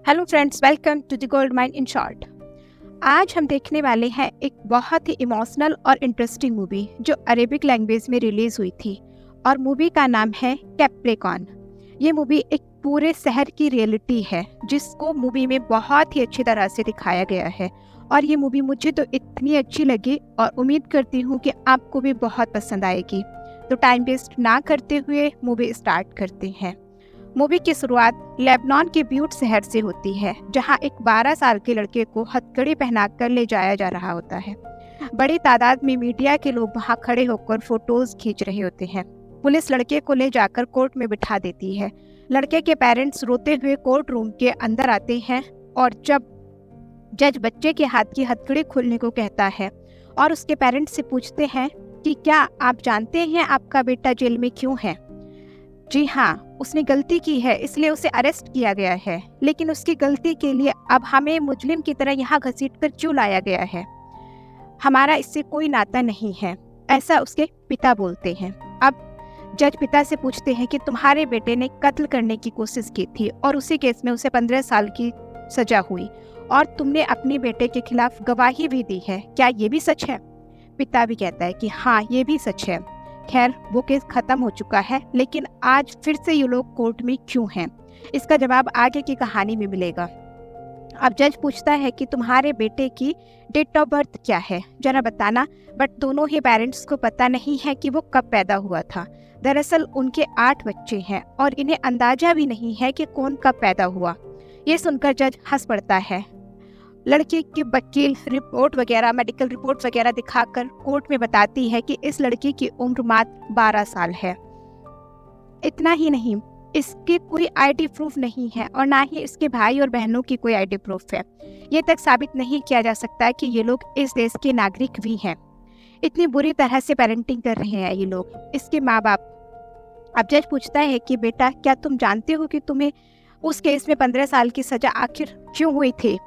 Hello friends, welcome to the gold mine in short. आज हम देखने वाले हैं एक बहुत ही इमोशनल और इंटरेस्टिंग मूवी जो अरेबिक लैंग्वेज में रिलीज हुई थी और मूवी का नाम है कैप्रिकॉर्न। ये मूवी एक पूरे शहर की रियलिटी है जिसको मूवी में बहुत ही अच्छी तरह से दिखाया गया है और ये मूवी मुझे तो इतनी अच्छी लगी और उम्मीद करती हूँ कि आपको भी बहुत पसंद आएगी। तो टाइम वेस्ट ना करते हुए मूवी स्टार्ट करते हैं। मूवी की शुरुआत लेबनान के ब्यूट शहर से होती है जहां एक 12 साल के लड़के को हथकड़ी पहनाकर ले जाया जा रहा होता है। बड़ी तादाद में मीडिया के लोग वहां खड़े होकर फोटोज खींच रहे होते हैं। पुलिस लड़के को ले जाकर कोर्ट में बिठा देती है। लड़के के पेरेंट्स रोते हुए कोर्ट रूम के अंदर आते हैं और जब जज बच्चे के हाथ की हथकड़ी खोलने को कहता है और उसके पेरेंट्स से पूछते हैं कि क्या आप जानते हैं आपका बेटा जेल में क्यों है। जी हाँ, उसने गलती की है इसलिए उसे अरेस्ट किया गया है, लेकिन उसकी गलती के लिए अब हमें मुजरिम की तरह यहाँ घसीटकर क्यों लाया गया है। हमारा इससे कोई नाता नहीं है, ऐसा उसके पिता बोलते हैं। अब जज पिता से पूछते हैं कि तुम्हारे बेटे ने कत्ल करने की कोशिश की थी और उसी केस में उसे 15 साल की सजा हुई और तुमने अपने बेटे के खिलाफ गवाही भी दी है, क्या ये भी सच है। पिता भी कहता है कि हाँ, ये भी सच है। खैर, वो केस खत्म हो चुका है, लेकिन आज फिर से ये लोग कोर्ट में क्यों हैं, इसका जवाब आगे की कहानी में मिलेगा। अब जज पूछता है कि तुम्हारे बेटे की डेट ऑफ बर्थ क्या है, जरा बताना। बट दोनों ही पेरेंट्स को पता नहीं है कि वो कब पैदा हुआ था। दरअसल उनके 8 बच्चे हैं और इन्हें अंदाजा भी नहीं है कि कौन कब पैदा हुआ। ये सुनकर जज हंस पड़ता है। लड़की की वकील रिपोर्ट वगैरह, मेडिकल रिपोर्ट वगैरह दिखाकर कोर्ट में बताती है कि इस लड़की की उम्र मात्र 12 साल है। इतना ही नहीं, इसके कोई आईडी प्रूफ नहीं है और ना ही इसके भाई और बहनों की कोई आईडी प्रूफ है। ये तक साबित नहीं किया जा सकता कि ये लोग इस देश के नागरिक भी हैं। इतनी बुरी तरह से पेरेंटिंग कर रहे हैं ये लोग, इसके माँ बाप। अब जज पूछता है कि बेटा, क्या तुम जानते हो कि तुम्हें उस केस में 15 साल की सजा आखिर क्यों हुई थी।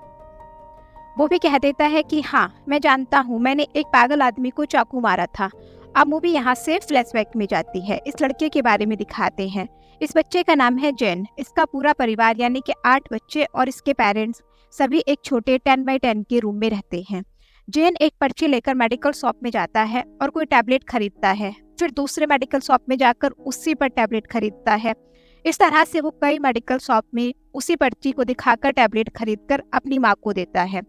वो भी कह देता है कि हाँ, मैं जानता हूँ, मैंने एक पागल आदमी को चाकू मारा था। अब मूवी यहाँ से फ्लैशबैक में जाती है। इस लड़के के बारे में दिखाते हैं। इस बच्चे का नाम है जैन। इसका पूरा परिवार यानी कि 8 बच्चे और इसके पेरेंट्स सभी एक छोटे 10 बाई 10 के रूम में रहते हैं। जैन एक पर्ची लेकर मेडिकल शॉप में जाता है और कोई टैबलेट खरीदता है, फिर दूसरे मेडिकल शॉप में जाकर उसी पर टैबलेट खरीदता है। इस तरह से वो कई मेडिकल शॉप में उसी पर्ची को दिखाकर टैबलेट खरीदकर अपनी माँ को देता है।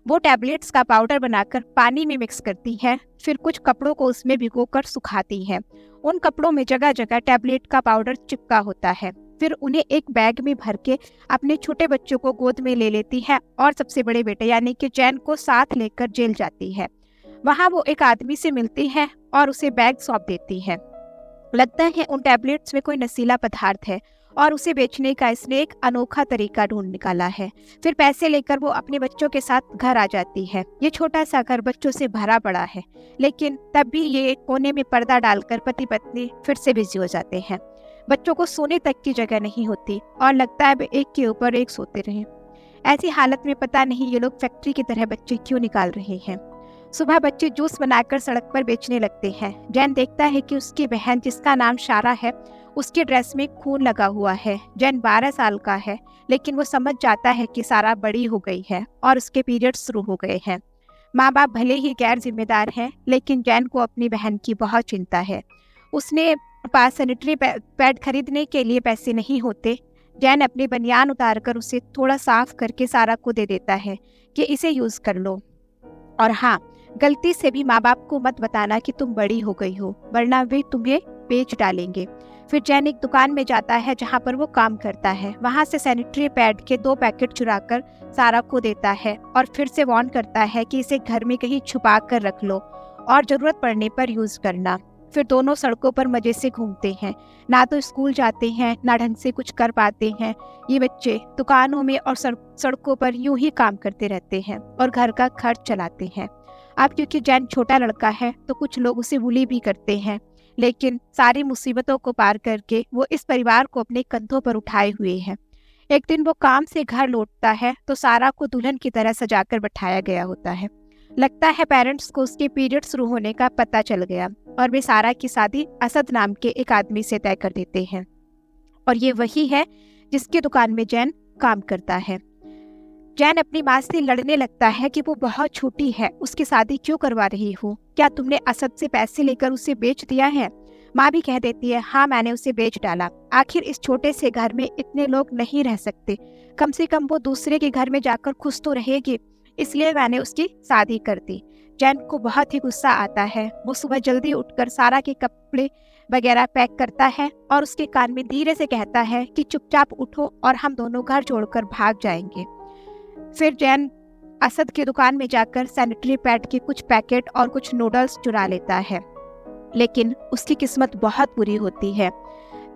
वो टैबलेट्स का पाउडर बनाकर पानी में मिक्स करती है, फिर कुछ कपड़ों को उसमें भिगोकर सुखाती है। उन कपड़ों में जगह जगह टैबलेट का पाउडर चिपका होता है। फिर उन्हें एक बैग में भर के अपने छोटे बच्चों को गोद में ले लेती है और सबसे बड़े बेटे यानी कि जैन को साथ लेकर जेल जाती है। वहाँ वो एक आदमी से मिलती है और उसे बैग सौंप देती है। लगता है उन टैबलेट्स में कोई नशीला पदार्थ है और उसे बेचने का इसने एक अनोखा तरीका ढूंढ निकाला है। फिर पैसे लेकर वो अपने बच्चों के साथ घर आ जाती है। ये छोटा सा घर बच्चों से भरा पड़ा है, लेकिन तब भी ये कोने में पर्दा डालकर पति पत्नी फिर से बिजी हो जाते हैं। बच्चों को सोने तक की जगह नहीं होती और लगता है एक के ऊपर एक सोते रहे। ऐसी हालत में पता नहीं ये लोग फैक्ट्री की तरह बच्चे क्यों निकाल रहे हैं। सुबह बच्चे जूस बनाकर सड़क पर बेचने लगते हैं। जैन देखता है कि उसकी बहन, जिसका नाम शारा है, उसके ड्रेस में खून लगा हुआ है। जैन 12 साल का है, लेकिन वो समझ जाता है कि सारा बड़ी हो गई है और उसके पीरियड्स शुरू हो गए हैं। माँ बाप भले ही गैर जिम्मेदार हैं, लेकिन जैन को अपनी बहन की बहुत चिंता है। उसने पास सैनिटरी पैड खरीदने के लिए पैसे नहीं होते। जैन अपनी बनियान उतारकर उसे थोड़ा साफ करके सारा को दे देता है कि इसे यूज कर लो। और हाँ, गलती से भी माँ बाप को मत बताना कि तुम बड़ी हो गई हो, वरना वे तुम्हें बेच डालेंगे। फिर जैन एक दुकान में जाता है जहाँ पर वो काम करता है। वहाँ से सैनिटरी पैड के 2 पैकेट चुराकर सारा को देता है और फिर से वार्न करता है कि इसे घर में कहीं छुपा कर रख लो और जरूरत पड़ने पर यूज करना। फिर दोनों सड़कों पर मजे से घूमते हैं। ना तो स्कूल जाते हैं, ना ढंग से कुछ कर पाते हैं। ये बच्चे दुकानों में और सड़कों पर यूं ही काम करते रहते हैं और घर का खर्च चलाते हैं। अब क्योंकि जैन छोटा लड़का है तो कुछ लोग उसे बुली भी करते हैं, लेकिन सारी मुसीबतों को पार करके वो इस परिवार को अपने कंधों पर उठाए हुए है। एक दिन वो काम से घर लौटता है तो सारा को दुल्हन की तरह सजाकर बैठाया गया होता है। लगता है पेरेंट्स को उसके पीरियड शुरू होने का पता चल गया और वे सारा की शादी असद नाम के एक आदमी से तय कर देते हैं और ये वही है जिसकी दुकान में जैन काम करता है। जैन अपनी माँ से लड़ने लगता है कि वो बहुत छोटी है, उसकी शादी क्यों करवा रही हो? क्या तुमने असद से पैसे लेकर उसे बेच दिया है? माँ भी कह देती है, हाँ मैंने उसे बेच डाला। आखिर इस छोटे से घर में इतने लोग नहीं रह सकते, कम से कम वो दूसरे के घर में जाकर खुश तो रहेगी, इसलिए मैंने उसकी शादी कर दी। जैन को बहुत ही गुस्सा आता है। वो सुबह जल्दी उठकर सारा के कपड़े वगैरह पैक करता है और उसके कान में धीरे से कहता है कि चुपचाप उठो और हम दोनों घर छोड़कर भाग जाएंगे। फिर जैन असद की दुकान में जाकर सैनिटरी पैड के कुछ पैकेट और कुछ नूडल्स चुरा लेता है, लेकिन उसकी किस्मत बहुत बुरी होती है।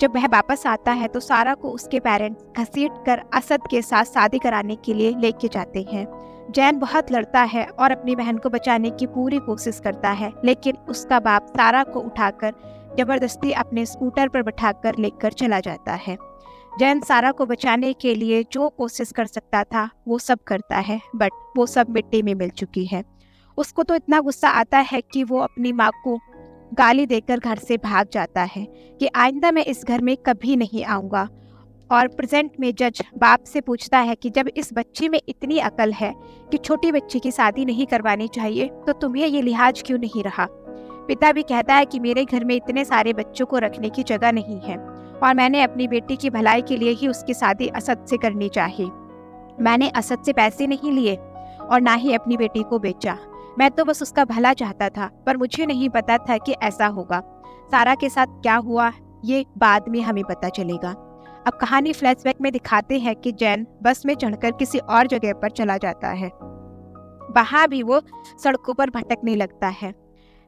जब वह वापस आता है तो सारा को उसके पेरेंट्स घसीटकर असद के साथ शादी कराने के लिए लेके जाते हैं। जैन बहुत लड़ता है और अपनी बहन को बचाने की पूरी कोशिश करता है, लेकिन उसका बाप सारा को उठाकर जबरदस्ती अपने स्कूटर पर बिठाकर लेकर चला जाता है। जैन सारा को बचाने के लिए जो कोशिश कर सकता था वो सब करता है, बट वो सब मिट्टी में मिल चुकी है। उसको तो इतना गुस्सा आता है कि वो अपनी माँ को गाली देकर घर से भाग जाता है कि आइंदा मैं इस घर में कभी नहीं आऊँगा। और प्रेजेंट में जज बाप से पूछता है कि जब इस बच्चे में इतनी अकल है कि छोटी बच्ची की शादी नहीं करवानी चाहिए, तो तुम्हें ये लिहाज क्यों नहीं रहा? पिता भी कहता है कि मेरे घर में इतने सारे बच्चों को रखने की जगह नहीं है और मैंने अपनी बेटी की भलाई के लिए ही उसकी शादी असद से करनी चाहिए। मैंने असद से पैसे नहीं लिए और ना ही अपनी बेटी को बेचा। मैं तो बस उसका भला चाहता था, पर मुझे नहीं पता था कि ऐसा होगा। सारा के साथ क्या हुआ ये बाद में हमें पता चलेगा। अब कहानी फ्लैशबैक में दिखाते हैं कि जैन बस में चढ़कर किसी और जगह पर चला जाता है। वहाँ भी वो सड़कों पर भटकने लगता है।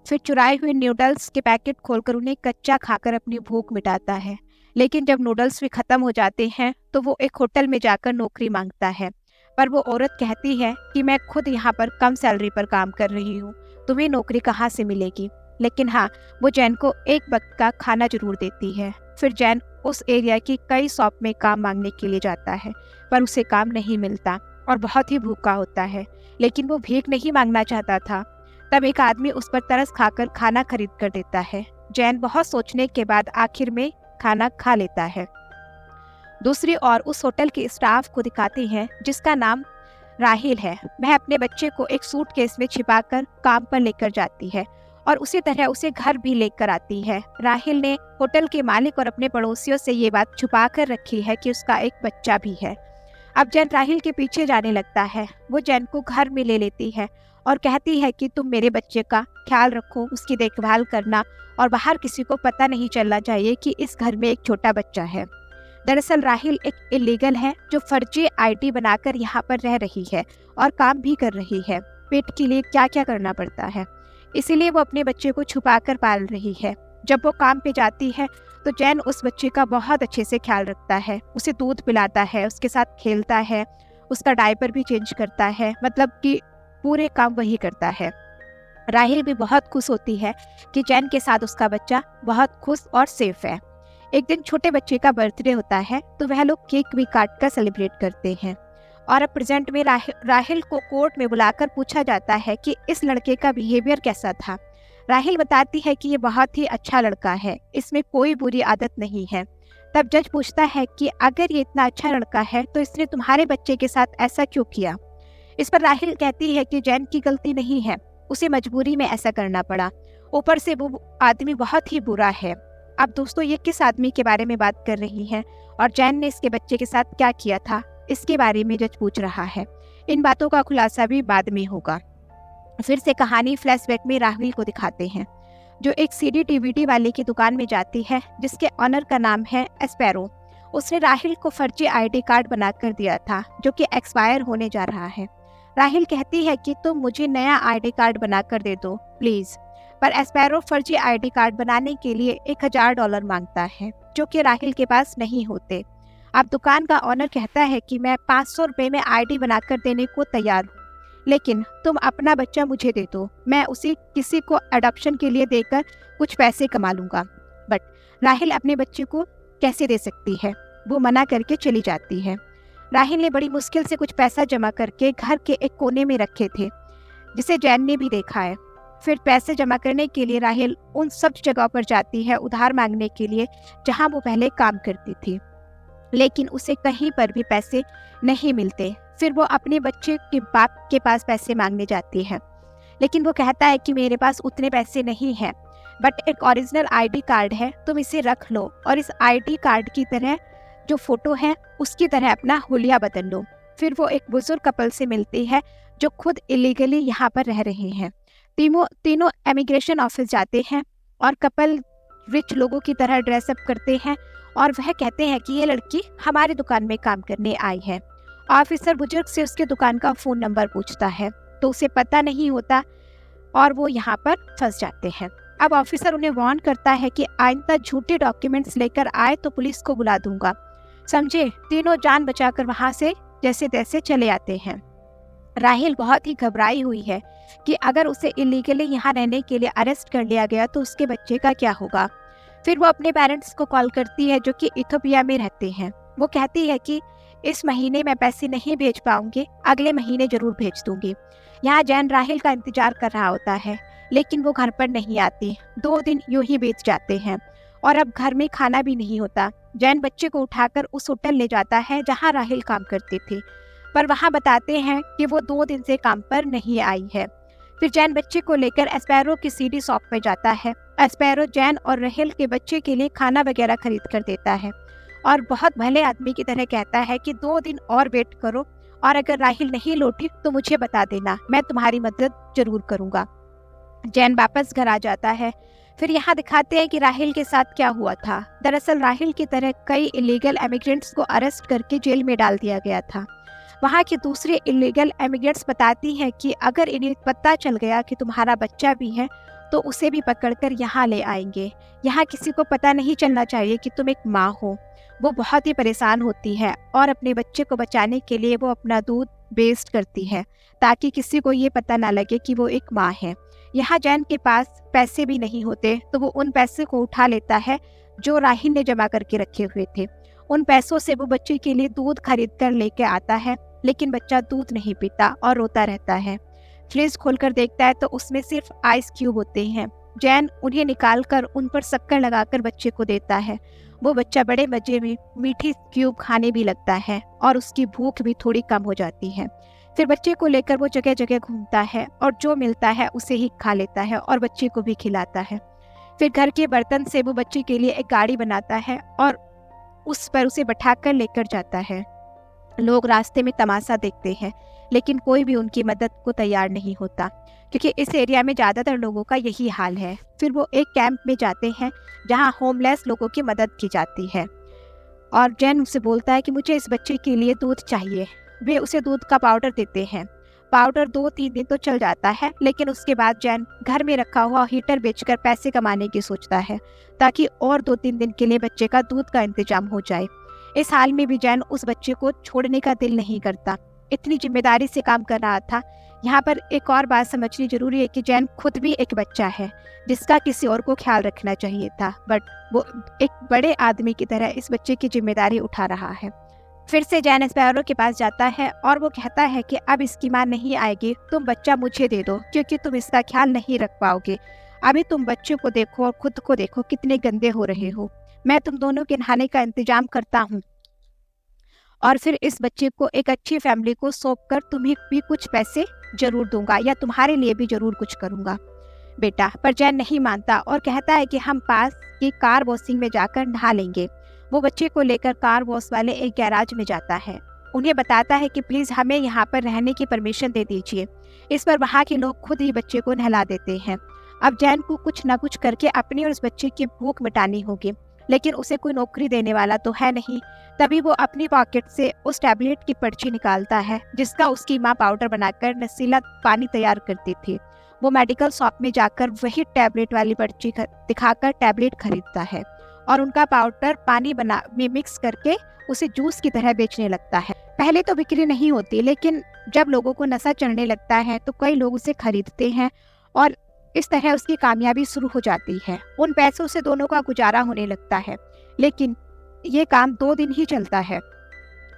फिर चुराए हुए नूडल्स के पैकेट खोलकर उन्हें कच्चा खाकर अपनी भूख मिटाता है। लेकिन जब नूडल्स भी खत्म हो जाते हैं तो वो एक होटल में जाकर नौकरी मांगता है, पर वो औरत कहती है कि मैं खुद यहाँ पर कम सैलरी पर काम कर रही हूँ, तुम्हें नौकरी कहाँ से मिलेगी? लेकिन हाँ, वो जैन को एक वक्त का खाना जरूर देती है। फिर जैन उस एरिया की कई शॉप में काम मांगने के लिए जाता है, पर उसे काम नहीं मिलता और बहुत ही भूखा होता है। लेकिन वो भीख नहीं मांगना चाहता था। तब एक आदमी उस पर तरस खाकर खाना खरीद कर देता है। जैन बहुत सोचने के बाद आखिर में खाना खा लेता है। दूसरी ओर उस होटल के स्टाफ को दिखाते हैं जिसका नाम राहिल है। वह अपने बच्चे को एक सूटकेस में छिपाकर काम पर लेकर जाती है और उसी तरह उसे घर भी लेकर आती है। राहिल ने होटल के मालिक और अपने पड़ोसियों से ये बात छुपा कर रखी है कि उसका एक बच्चा भी है। अब जैन राहिल के पीछे जाने लगता है। वो जैन को घर में ले लेती है और कहती है कि तुम मेरे बच्चे का ख्याल रखो, उसकी देखभाल करना और बाहर किसी को पता नहीं चलना चाहिए कि इस घर में एक छोटा बच्चा है। दरअसल राहिल एक इलीगल है जो फर्जी आईडी बनाकर यहाँ पर रह रही है और काम भी कर रही है। पेट के लिए क्या क्या करना पड़ता है, इसीलिए वो अपने बच्चे को छुपा कर पाल रही है। जब वो काम पे जाती है तो जैन उस बच्चे का बहुत अच्छे से ख्याल रखता है, उसे दूध पिलाता है, उसके साथ खेलता है, उसका डायपर भी चेंज करता है, मतलब कि पूरे काम वही करता है। राहिल भी बहुत खुश होती है कि जैन के साथ उसका बच्चा बहुत खुश और सेफ है। एक दिन छोटे बच्चे का बर्थडे होता है तो वह लोग केक भी काट कर सेलिब्रेट करते हैं। और अब प्रेजेंट में राहिल को कोर्ट में बुलाकर पूछा जाता है कि इस लड़के का बिहेवियर कैसा था। राहिल बताती है कि ये बहुत ही अच्छा लड़का है, इसमें कोई बुरी आदत नहीं है। तब जज पूछता है कि अगर ये इतना अच्छा लड़का है तो इसने तुम्हारे बच्चे के साथ ऐसा क्यों किया? इस पर राहिल कहती है कि जैन की गलती नहीं है, उसे मजबूरी में ऐसा करना पड़ा, ऊपर से वो आदमी बहुत ही बुरा है। अब दोस्तों, ये किस आदमी के बारे में बात कर रही हैं और जैन ने इसके बच्चे के साथ क्या किया था, इसके बारे में जज पूछ रहा है। इन बातों का खुलासा भी बाद में होगा। फिर से कहानी फ्लैशबैक में राहुल को दिखाते हैं जो एक सीडी डीवीडी वाले की दुकान में जाती है जिसके ऑनर का नाम है एस्पेरो। उसने राहिल को फर्जी आईडी कार्ड बनाकर दिया था जो कि एक्सपायर होने जा रहा है। राहिल कहती है कि तुम मुझे नया आईडी कार्ड बनाकर दे दो प्लीज, पर एस्पेरो फर्जी आईडी कार्ड बनाने के लिए $1000 मांगता है जो कि राहिल के पास नहीं होते। अब दुकान का ऑनर कहता है कि मैं 500 रुपये में आईडी बनाकर देने को तैयार हूँ, लेकिन तुम अपना बच्चा मुझे दे दो, मैं उसे किसी को अडॉप्शन के लिए देकर कुछ पैसे कमा लूँगा। बट राहिल अपने बच्चे को कैसे दे सकती है, वो मना करके चली जाती है। राहिल ने बड़ी मुश्किल से कुछ पैसा जमा करके घर के एक कोने में रखे थे जिसे जैन ने भी देखा है। फिर पैसे जमा करने के लिए राहिल उन सब जगहों पर जाती है उधार मांगने के लिए जहां वो पहले काम करती थी, लेकिन उसे कहीं पर भी पैसे नहीं मिलते। फिर वो अपने बच्चे के बाप के पास पैसे मांगने जाती है, लेकिन वो कहता है कि मेरे पास उतने पैसे नहीं हैं, बट एक ओरिजिनल आईडी कार्ड है, तुम इसे रख लो और इस आईडी कार्ड की तरह जो फोटो है उसकी तरह अपना हुलिया बदल लो। फिर वो एक बुजुर्ग कपल से मिलती है जो खुद इलीगली यहाँ पर रह रहे हैं। तीनों इमिग्रेशन ऑफिस जाते हैं और कपल रिच लोगों की तरह ड्रेसअप करते हैं और वह कहते हैं कि ये लड़की हमारी दुकान में काम करने आई है। ऑफिसर बुजुर्ग से उसके दुकान का फ़ोन नंबर पूछता है तो उसे पता नहीं होता और वो यहाँ पर फंस जाते हैं। अब ऑफिसर उन्हें वार्न करता है कि आइंदा झूठे डॉक्यूमेंट्स लेकर आए तो पुलिस को बुला दूंगा, समझे। तीनों जान बचाकर वहाँ से जैसे तैसे चले आते हैं। राहिल बहुत ही घबराई हुई है कि अगर उसे इलीगली यहाँ रहने के लिए अरेस्ट कर लिया गया तो उसके बच्चे का क्या होगा। फिर वो अपने पेरेंट्स को कॉल करती है जो कि इथियोपिया में रहते हैं। वो कहती है कि इस महीने मैं पैसे नहीं भेज पाऊंगी, अगले महीने जरूर भेज दूंगी। यहाँ जैन राहिल का इंतजार कर रहा होता है, लेकिन वो घर पर नहीं आती। 2 दिन यूं ही बीत जाते हैं और अब घर में खाना भी नहीं होता। जैन बच्चे को उठाकर उस होटल ले जाता है जहाँ राहिल काम करती थी, पर वहाँ बताते हैं कि वो 2 दिन से काम पर नहीं आई है। फिर जैन बच्चे को लेकर एस्पैरो की सीडी शॉप में जाता है। एस्पैरो जैन और राहिल के बच्चे के लिए खाना वगैरह खरीद कर देता है और बहुत भले आदमी की तरह कहता है कि 2 दिन और वेट करो और अगर राहिल नहीं लौटी तो मुझे बता देना, मैं तुम्हारी मदद जरूर करूँगा। जैन वापस घर आ जाता है। फिर यहाँ दिखाते हैं कि राहिल के साथ क्या हुआ था। दरअसल राहिल की तरह कई इलीगल इमिग्रेंट्स को अरेस्ट करके जेल में डाल दिया गया था। वहाँ के दूसरे इलीगल इमिग्रेंट्स बताती हैं कि अगर इन्हें पता चल गया कि तुम्हारा बच्चा भी है तो उसे भी पकड़कर यहाँ ले आएंगे। यहाँ किसी को पता नहीं चलना चाहिए कि तुम एक माँ हो। वो बहुत ही परेशान होती है और अपने बच्चे को बचाने के लिए वो अपना दूध वेस्ट करती है ताकि किसी को ये पता ना लगे कि वो एक माँ है। यहाँ जैन के पास पैसे भी नहीं होते तो वो उन पैसे को उठा लेता है जो राहिल ने जमा करके रखे हुए थे। उन पैसों से वो बच्चे के लिए दूध खरीद कर लेके आता है, लेकिन बच्चा दूध नहीं पीता और रोता रहता है। फ्रिज खोलकर देखता है तो उसमें सिर्फ आइस क्यूब होते हैं। जैन उन्हें निकालकर उन पर शक्कर लगाकर बच्चे को देता है। वो बच्चा बड़े मजे में मीठी क्यूब खाने भी लगता है और उसकी भूख भी थोड़ी कम हो जाती है। फिर बच्चे को लेकर वो जगह जगह घूमता है और जो मिलता है उसे ही खा लेता है और बच्चे को भी खिलाता है। फिर घर के बर्तन से वो बच्चे के लिए एक गाड़ी बनाता है और उस पर उसे बैठाकर लेकर जाता है। लोग रास्ते में तमाशा देखते हैं, लेकिन कोई भी उनकी मदद को तैयार नहीं होता क्योंकि इस एरिया में ज़्यादातर लोगों का यही हाल है। फिर वो एक कैंप में जाते हैं जहाँ होमलेस लोगों की मदद की जाती है और जैन उसे बोलता है कि मुझे इस बच्चे के लिए दूध चाहिए। वे उसे दूध का पाउडर देते हैं। पाउडर 2-3 दिन तो चल जाता है, लेकिन उसके बाद जैन घर में रखा हुआ हीटर बेचकर पैसे कमाने की सोचता है ताकि और 2-3 दिन के लिए बच्चे का दूध का इंतजाम हो जाए। इस हाल में भी जैन उस बच्चे को छोड़ने का दिल नहीं करता, इतनी जिम्मेदारी से काम कर रहा था। यहाँ पर एक और बात समझनी जरूरी है कि जैन खुद भी एक बच्चा है जिसका किसी और को ख्याल रखना चाहिए था, बट वो एक बड़े आदमी की तरह इस बच्चे की जिम्मेदारी उठा रहा है। फिर से जैन एस्पैरो के पास जाता है और वो कहता है कि अब इसकी माँ नहीं आएगी, तुम बच्चा मुझे दे दो क्योंकि तुम इसका ख्याल नहीं रख पाओगे। अभी तुम बच्चे को देखो और खुद को देखो कितने गंदे हो रहे हो। मैं तुम दोनों के नहाने का इंतजाम करता हूँ और फिर इस बच्चे को एक अच्छी फैमिली को सौंप कर तुम्हें भी कुछ पैसे जरूर दूंगा या तुम्हारे लिए भी जरूर कुछ करूंगा बेटा। पर जैन नहीं मानता और कहता है कि हम पास की कार वॉशिंग में जाकर नहा लेंगे। वो बच्चे को लेकर कार वॉश वाले एक गैराज में जाता है। उन्हें बताता है कि प्लीज़ हमें यहाँ पर रहने की परमिशन दे दीजिए। इस पर वहाँ के लोग खुद ही बच्चे को नहला देते हैं। अब जैन को कुछ न कुछ करके अपनी और उस बच्चे की भूख मिटानी होगी, लेकिन उसे कोई नौकरी देने वाला तो है नहीं। तभी वो अपनी पॉकेट से उस टैबलेट की पर्ची निकालता है जिसका उसकी माँ पाउडर बनाकर नशीला पानी तैयार करती थी। वो मेडिकल शॉप में जाकर वही टैबलेट वाली पर्ची दिखाकर टैबलेट खरीदता है और उनका पाउडर पानी में मिक्स करके उसे जूस की तरह बेचने लगता है। पहले तो बिक्री नहीं होती, लेकिन जब लोगों को नशा चढ़ने लगता है तो कई लोग उसे खरीदते हैं और इस तरह उसकी कामयाबी शुरू हो जाती है। उन पैसों से दोनों का गुजारा होने लगता है, लेकिन ये काम 2 दिन ही चलता है।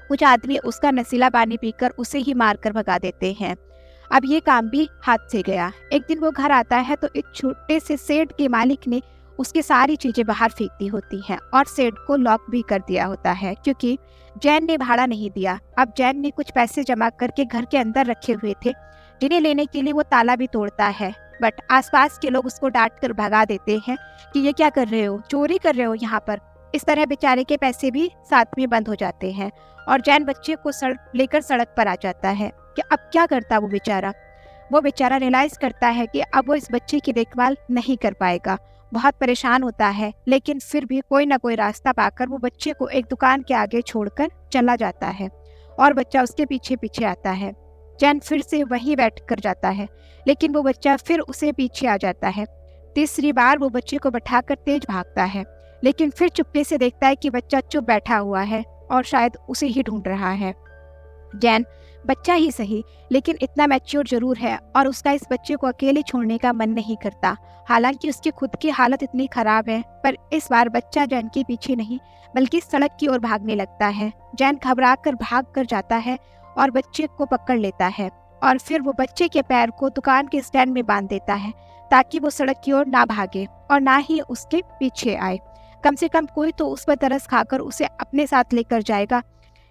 कुछ आदमी उसका नशीला पानी पीकर उसे ही मारकर भगा देते हैं। अब ये काम भी हाथ से गया। एक दिन वो घर आता है तो एक छोटे से शेड के मालिक ने उसकी सारी चीजें बाहर फेंक दी होती हैं और शेड को लॉक भी कर दिया होता है क्योंकि जैन ने भाड़ा नहीं दिया। अब जैन ने कुछ पैसे जमा करके घर के अंदर रखे हुए थे, जिन्हें लेने के लिए वो ताला भी तोड़ता है, बट आसपास के लोग उसको डांट कर भगा देते हैं कि ये क्या कर रहे हो, चोरी कर रहे हो यहाँ पर। इस तरह बेचारे के पैसे भी साथ में बंद हो जाते हैं और जैन बच्चे को लेकर सड़क पर आ जाता है कि अब क्या करता वो बेचारा रियलाइज करता है कि अब वो इस बच्चे की देखभाल नहीं कर पाएगा। बहुत परेशान होता है, लेकिन फिर भी कोई ना कोई रास्ता पाकर वो बच्चे को एक दुकान के आगे छोड़कर चला जाता है और बच्चा उसके पीछे पीछे आता है। जैन फिर से वहीं बैठ कर जाता है, लेकिन वो बच्चा फिर उसे पीछे आ जाता है। तीसरी बार वो बच्चे को बैठाकर तेज भागता है, लेकिन फिर चुपके से देखता है कि बच्चा चुप बैठा हुआ है और शायद उसे ही ढूंढ रहा है। जैन बच्चा ही सही, लेकिन इतना मैच्योर जरूर है और उसका इस बच्चे को अकेले छोड़ने का मन नहीं करता। हालांकि उसकी खुद की हालत इतनी खराब है, पर इस बार बच्चा जैन के पीछे नहीं बल्कि सड़क की ओर भागने लगता है। जैन घबरा कर भाग कर जाता है और बच्चे को पकड़ लेता है और फिर वो बच्चे के पैर को दुकान के स्टैंड में बांध देता है ताकि वो सड़क की ओर ना भागे और ना ही उसके पीछे आए। कम से कम कोई तो उस पर तरस खाकर उसे अपने साथ लेकर जाएगा,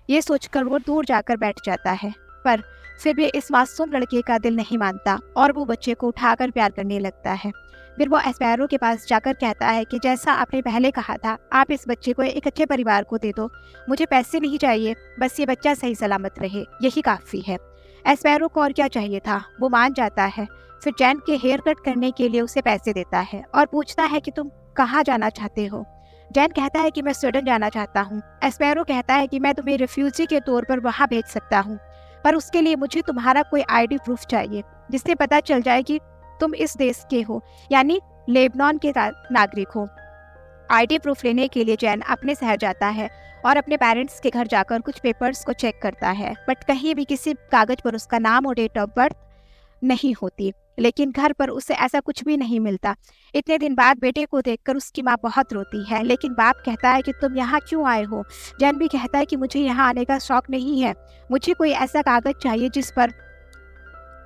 ये सोचकर वो दूर जाकर बैठ जाता है। पर फिर भी इस मासूम लड़के का दिल नहीं मानता और वो बच्चे को उठाकर प्यार करने लगता है। फिर वो एस्पैरो के पास जाकर कहता है कि जैसा आपने पहले कहा था, आप इस बच्चे को एक अच्छे परिवार को दे दो। मुझे पैसे नहीं चाहिए, बस ये बच्चा सही सलामत रहे, यही काफ़ी है। एस्पैरो को और क्या चाहिए था, वो मान जाता है। फिर जैन के हेयर कट करने के लिए उसे पैसे देता है और पूछता है कि तुम कहाँ जाना चाहते हो। जैन कहता है कि मैं स्वीडन जाना चाहता हूँ। एस्पैरो कहता है कि मैं तुम्हें रिफ्यूजी के तौर पर वहाँ भेज सकता हूँ, पर उसके लिए मुझे तुम्हारा कोई आईडी प्रूफ चाहिए जिससे पता चल जाए कि तुम इस देश के हो, यानी लेबनान के नागरिक हो। आईडी प्रूफ लेने के लिए जैन अपने शहर जाता है और अपने पेरेंट्स के घर जाकर कुछ पेपर्स को चेक करता है, बट कहीं भी किसी कागज पर उसका नाम और डेट ऑफ बर्थ नहीं होती। लेकिन घर पर उसे ऐसा कुछ भी नहीं मिलता। इतने दिन बाद बेटे को देखकर उसकी माँ बहुत रोती है, लेकिन बाप कहता है कि तुम यहाँ क्यों आए हो। जैन भी कहता है कि मुझे यहाँ आने का शौक नहीं है, मुझे कोई ऐसा कागज चाहिए जिस पर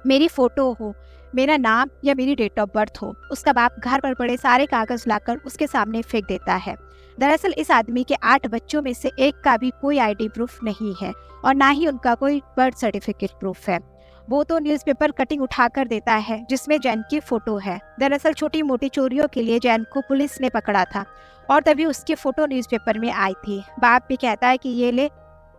मेरी फोटो हो, मेरा नाम या मेरी डेट ऑफ बर्थ हो। उसका बाप घर पर पड़े सारे कागज लाकर उसके सामने फेंक देता है। दरअसल इस आदमी के 8 बच्चों में से एक का भी कोई आईडी प्रूफ नहीं है और ना ही उनका कोई बर्थ सर्टिफिकेट प्रूफ है। वो तो न्यूज़पेपर कटिंग उठाकर देता है जिसमें जैन की फोटो है। दरअसल छोटी मोटी चोरियों के लिए जैन को पुलिस ने पकड़ा था और तभी उसकी फोटो न्यूज़पेपर में आई थी। बाप भी कहता है कि ये ले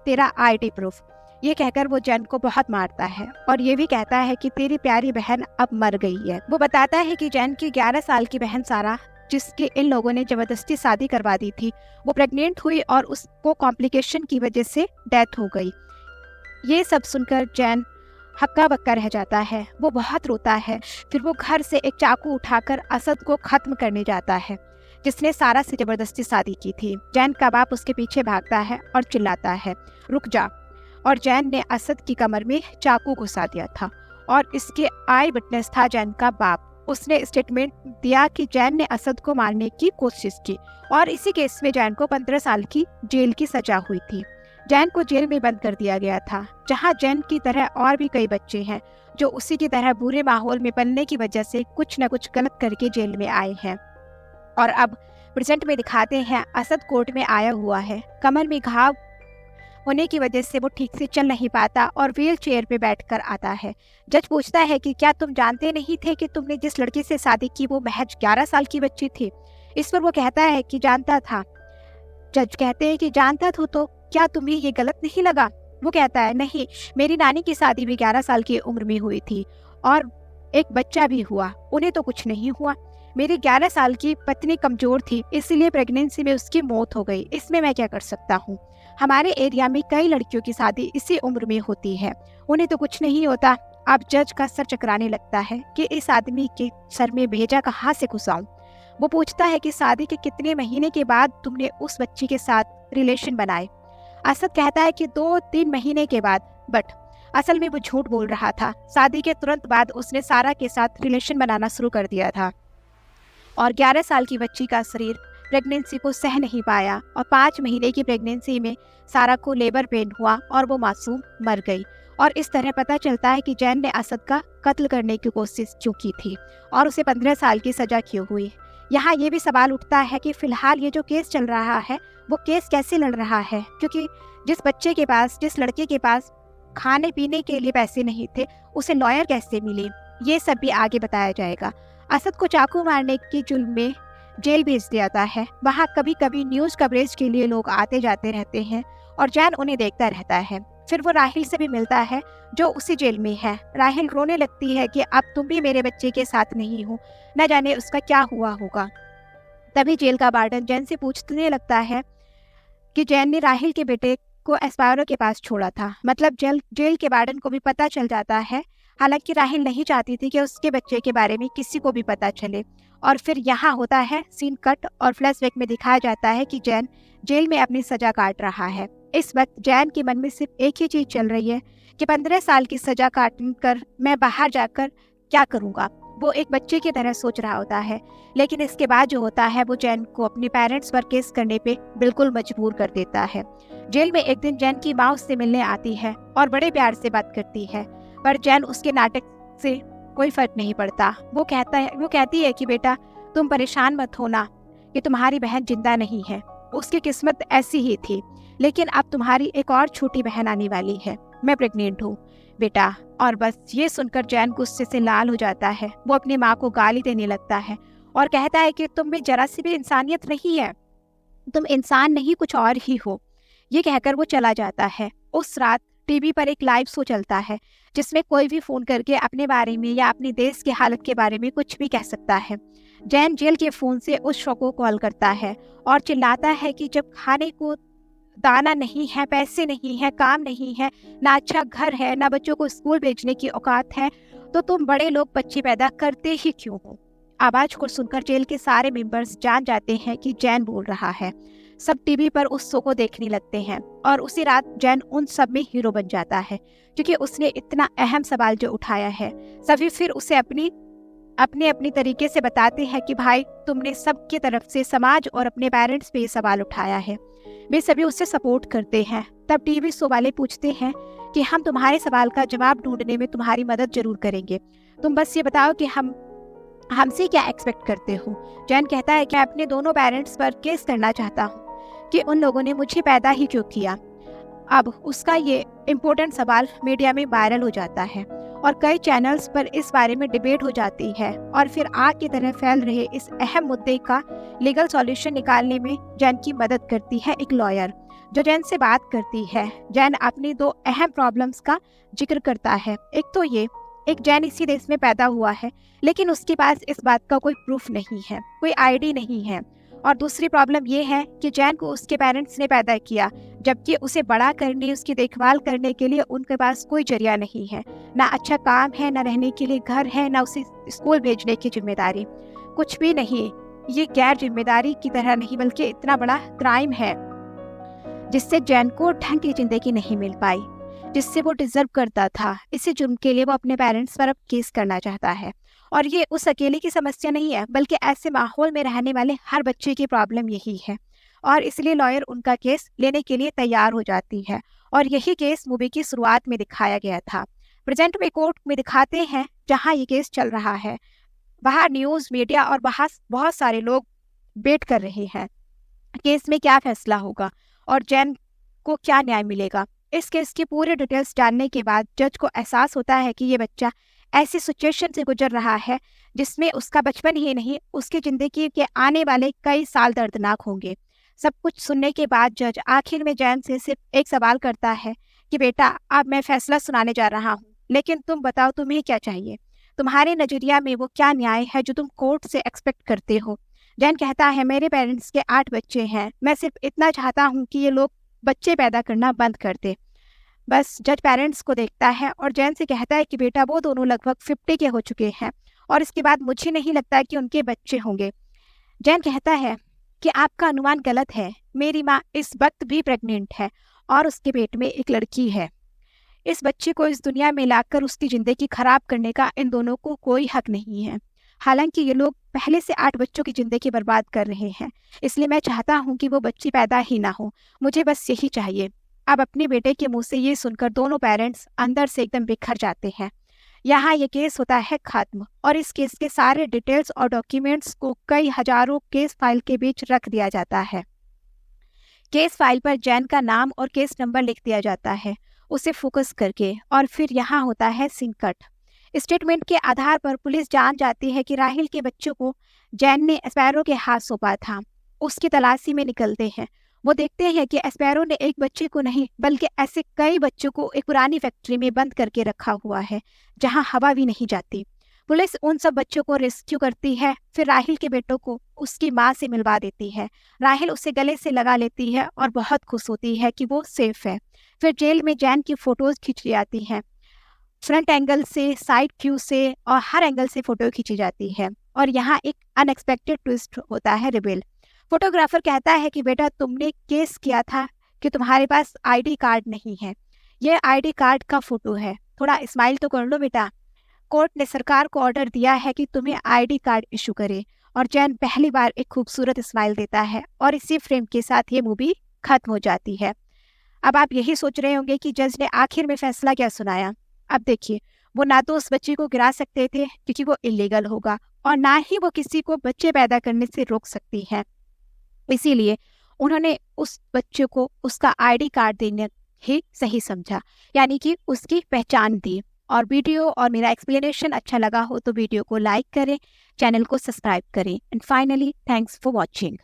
तेरा आईडी प्रूफ। ये कहकर वो जैन को बहुत मारता है और ये भी कहता है कि तेरी प्यारी बहन अब मर गई है। वो बताता है कि जैन की 11 साल की बहन सारा, जिसके इन लोगों ने जबरदस्ती शादी करवा दी थी, वो प्रेग्नेंट हुई और उसको कॉम्प्लिकेशन की वजह से डेथ हो गई। ये सब सुनकर जैन हक्का बक्का रह जाता है। वो बहुत रोता है। फिर वो घर से एक चाकू उठाकर असद को खत्म करने जाता है, जिसने सारा से जबरदस्ती शादी की थी। जैन का बाप उसके पीछे भागता है और चिल्लाता है, रुक जा। और जैन ने असद की कमर में चाकू घुसा दिया था और इसके आई विटनेस था जैन का बाप। उसने स्टेटमेंट दिया कि जैन ने असद को मारने की कोशिश की और इसी केस में जैन को 15 साल की जेल की सजा हुई थी। जैन को जेल में बंद कर दिया गया था, जहां जैन की तरह और भी कई बच्चे हैं जो उसी की तरह बुरे माहौल में पलने की वजह से कुछ न कुछ गलत करके जेल में आए हैं। और अब प्रेजेंट में दिखाते हैं असद कोर्ट में आया हुआ है। कमर में घाव होने की वजह से वो ठीक से चल नहीं पाता और व्हील चेयर पे बैठकर आता है। जज पूछता है कि क्या तुम जानते नहीं थे कि तुमने जिस लड़की से शादी की वो महज 11 साल की बच्ची थी। इस पर वो कहता है कि जानता था। जज कहते हैं कि जानता था तो क्या तुम्हें ये गलत नहीं लगा। वो कहता है नहीं, मेरी नानी की शादी भी 11 साल की उम्र में हुई थी और एक बच्चा भी हुआ, उन्हें तो कुछ नहीं हुआ। मेरी 11 साल की पत्नी कमजोर थी, इसलिए प्रेगनेंसी में उसकी मौत हो गई। इसमें मैं क्या कर सकता हूँ। हमारे एरिया में कई लड़कियों की शादी इसी उम्र में होती है, उन्हें तो कुछ नहीं होता। अब जज का सर चकराने लगता है कि इस आदमी के सर में भेजा कहाँ से घुसाऊं। वो पूछता है कि शादी के कितने महीने के बाद तुमने उस बच्ची के साथ रिलेशन बनाए। असद कहता है कि 2-3 महीने के बाद, बट असल में वो झूठ बोल रहा था। शादी के तुरंत बाद उसने सारा के साथ रिलेशन बनाना शुरू कर दिया था और 11 साल की बच्ची का शरीर प्रेगनेंसी को सह नहीं पाया और 5 महीने की प्रेगनेंसी में सारा को लेबर पेन हुआ और वो मासूम मर गई। और इस तरह पता चलता है कि जैन ने असद का कत्ल करने की कोशिश क्यों की थी और उसे 15 साल की सजा क्यों हुई। यहाँ ये भी सवाल उठता है कि फिलहाल ये जो केस चल रहा है वो केस कैसे लड़ रहा है, क्योंकि जिस बच्चे के पास, जिस लड़के के पास खाने पीने के लिए पैसे नहीं थे, उसे लॉयर कैसे मिले, ये सब भी आगे बताया जाएगा। असद को चाकू मारने के जुल्म में जेल भेज दिया जाता है। वहाँ कभी कभी न्यूज़ कवरेज के लिए लोग आते जाते रहते हैं और जैन उन्हें देखता रहता है। फिर वो राहिल से भी मिलता है जो उसी जेल में है। राहिल रोने लगती है कि अब तुम भी मेरे बच्चे के साथ नहीं हो, न जाने उसका क्या हुआ होगा। तभी जेल का वार्डन जैन से पूछने लगता है कि जैन ने राहिल के बेटे को एस्पायरो के पास छोड़ा था। मतलब जेल के वार्डन को भी पता चल जाता है। हालांकि राहिल नहीं चाहती थी कि उसके बच्चे के बारे में किसी को भी पता चले। और फिर यहाँ होता है सीन कट और फ्लैशबैक में दिखाया जाता है कि जैन जेल में अपनी सजा काट रहा है। इस वक्त जैन के मन में सिर्फ एक ही चीज चल रही है कि 15 साल की सजा काट कर मैं बाहर जाकर क्या करूँगा। वो एक बच्चे की तरह सोच रहा होता है। लेकिन इसके बाद जो होता है वो जैन को अपने पेरेंट्स पर केस करने पे बिल्कुल मजबूर कर देता है। जेल में एक दिन जैन की माँ उससे मिलने आती है और बड़े प्यार से बात करती है, पर जैन उसके नाटक से कोई फर्क नहीं पड़ता। वो कहती है कि बेटा तुम परेशान मत होना कि तुम्हारी बहन जिंदा नहीं है, उसकी किस्मत ऐसी ही थी, लेकिन अब तुम्हारी एक और छोटी बहन आने वाली है, मैं प्रेग्नेंट हूँ बेटा। और बस ये सुनकर जैन गुस्से से लाल हो जाता है। वो अपनी माँ को गाली देने लगता है और कहता है कि तुम में जरा सी भी इंसानियत नहीं है, तुम इंसान नहीं कुछ और ही हो। ये कहकर वो चला जाता है। उस रात टीवी पर एक लाइव शो चलता है जिसमें कोई भी फोन करके अपने बारे में या अपने देश की हालत के बारे में कुछ भी कह सकता है। जैन जेल के फोन से उस शो को कॉल करता है और चिल्लाता है कि जब खाने को दाना नहीं है, पैसे नहीं है, काम नहीं है, ना अच्छा घर है, ना बच्चों को स्कूल भेजने की औकात है, तो तुम बड़े लोग बच्चे पैदा करते ही क्यों हो। आवाज को सुनकर जेल के सारे मेंबर्स जान जाते हैं कि जैन बोल रहा है। सब टीवी पर उस शो को देखने लगते हैं और उसी रात जैन उन सब में हीरो बन जाता है क्योंकि उसने इतना अहम सवाल जो उठाया है। सभी फिर उसे अपनी तरीके से बताते हैं कि भाई तुमने सबकी तरफ से, समाज और अपने पेरेंट्स पे ये सवाल उठाया है। वे सभी उससे सपोर्ट करते हैं। तब टीवी शो वाले पूछते हैं कि हम तुम्हारे सवाल का जवाब ढूंढने में तुम्हारी मदद जरूर करेंगे, तुम बस ये बताओ कि हमसे क्या एक्सपेक्ट करते हो। जैन कहता है कि मैं अपने दोनों पेरेंट्स पर केस करना चाहता हूँ कि उन लोगों ने मुझे पैदा ही क्यों किया। अब उसका ये इम्पोर्टेंट सवाल मीडिया में वायरल हो जाता है और कई चैनल्स पर इस बारे में डिबेट हो जाती है और फिर आग की तरह फैल रहे इस अहम मुद्दे का लीगल सॉल्यूशन निकालने में जैन की मदद करती है एक लॉयर जो जैन से बात करती है। जैन अपनी 2 अहम प्रॉब्लम्स का जिक्र करता है। एक तो ये, एक जैन इसी देश में पैदा हुआ है लेकिन उसके पास इस बात का कोई प्रूफ नहीं है, कोई आईडी नहीं है। और दूसरी प्रॉब्लम ये है कि जैन को उसके पेरेंट्स ने पैदा किया, जबकि उसे बड़ा करने, उसकी देखभाल करने के लिए उनके पास कोई जरिया नहीं है। ना अच्छा काम है, ना रहने के लिए घर है, ना उसे स्कूल भेजने की जिम्मेदारी, कुछ भी नहीं। ये गैर जिम्मेदारी की तरह नहीं बल्कि इतना बड़ा क्राइम है जिससे जैन को ढंग की जिंदगी नहीं मिल पाई जिससे वो डिजर्व करता था। इसी जुर्म के लिए वो अपने पेरेंट्स पर अब केस करना चाहता है। और ये उस अकेले की समस्या नहीं है बल्कि ऐसे माहौल में रहने वाले हर बच्चे की प्रॉब्लम यही है। और इसलिए लॉयर उनका केस लेने के लिए तैयार हो जाती है और यही केस मूवी की शुरुआत में दिखाया गया था। प्रेजेंट में कोर्ट में दिखाते हैं जहाँ ये केस चल रहा है। बाहर न्यूज़, मीडिया और बाहर बहुत सारे लोग वेट कर रहे हैं केस में क्या फैसला होगा और जैन को क्या न्याय मिलेगा। इस केस की पूरी डिटेल्स जानने के बाद जज को एहसास होता है कि ये बच्चा ऐसी सिचुएशन से गुजर रहा है जिसमें उसका बचपन ही नहीं, उसकी ज़िंदगी के आने वाले कई साल दर्दनाक होंगे। सब कुछ सुनने के बाद जज आखिर में जैन से सिर्फ एक सवाल करता है कि बेटा अब मैं फैसला सुनाने जा रहा हूँ, लेकिन तुम बताओ तुम्हें क्या चाहिए, तुम्हारे नज़रिया में वो क्या न्याय है जो तुम कोर्ट से एक्सपेक्ट करते हो। जैन कहता है मेरे पेरेंट्स के 8 बच्चे हैं, मैं सिर्फ इतना चाहता हूँ कि ये लोग बच्चे पैदा करना बंद कर दे। बस जज पेरेंट्स को देखता है और जैन से कहता है कि बेटा वो दोनों लगभग 50 के हो चुके हैं और इसके बाद मुझे नहीं लगता कि उनके बच्चे होंगे। जैन कहता है कि आपका अनुमान गलत है, मेरी माँ इस वक्त भी प्रेग्नेंट है और उसके पेट में एक लड़की है। इस बच्चे को इस दुनिया में लाकर उसकी ज़िंदगी खराब करने का इन दोनों को कोई हक नहीं है। हालांकि ये लोग पहले से 8 बच्चों की ज़िंदगी बर्बाद कर रहे हैं, इसलिए मैं चाहता हूँ कि वो बच्ची पैदा ही ना हो, मुझे बस यही चाहिए। अब अपने बेटे के मुंह से ये सुनकर दोनों पेरेंट्स अंदर से एकदम बिखर जाते हैं। यहाँ ये केस होता है खत्म और इस केस के सारे डिटेल्स और डॉक्यूमेंट्स को कई हजारों केस फाइल के बीच रख दिया जाता है। केस फाइल पर जैन का नाम और केस नंबर लिख दिया जाता है उसे फोकस करके, और फिर यहाँ होता है सीन कट। स्टेटमेंट के आधार पर पुलिस जान जाती है कि राहिल के बच्चों को जैन ने एस्पैरो के हाथ सौंपा था। उसकी तलाशी में निकलते हैं। वो देखते हैं कि एस्पैरो ने एक बच्चे को नहीं बल्कि ऐसे कई बच्चों को एक पुरानी फैक्ट्री में बंद करके रखा हुआ है जहां हवा भी नहीं जाती। पुलिस उन सब बच्चों को रेस्क्यू करती है, फिर राहिल के बेटों को उसकी माँ से मिलवा देती है। राहिल उसे गले से लगा लेती है और बहुत खुश होती है कि वो सेफ है। फिर जेल में जैन की फोटोज खींची जाती हैं, फ्रंट एंगल से, साइड व्यू से, और हर एंगल से फोटो खींची जाती है। और यहाँ एक अनएक्सपेक्टेड ट्विस्ट होता है, रिवील। फोटोग्राफर कहता है कि बेटा तुमने केस किया था कि तुम्हारे पास आईडी कार्ड नहीं है, ये आईडी कार्ड का फोटो है, थोड़ा स्माइल तो कर लो बेटा। कोर्ट ने सरकार को ऑर्डर दिया है कि तुम्हें आईडी कार्ड इशू करे, और जैन पहली बार एक खूबसूरत स्माइल देता है, और इसी फ्रेम के साथ ये मूवी खत्म हो जाती है। अब आप यही सोच रहे होंगे कि जज ने आखिर में फैसला क्या सुनाया। अब देखिए, वो ना तो उस बच्चे को गिरा सकते थे क्योंकि वो इलीगल होगा, और ना ही वो किसी को बच्चे पैदा करने से रोक सकती है। इसीलिए उन्होंने उस बच्चे को उसका आईडी कार्ड देने ही सही समझा, यानी कि उसकी पहचान दी। और वीडियो और मेरा एक्सप्लेनेशन अच्छा लगा हो तो वीडियो को लाइक करें, चैनल को सब्सक्राइब करें, and finally thanks for watching.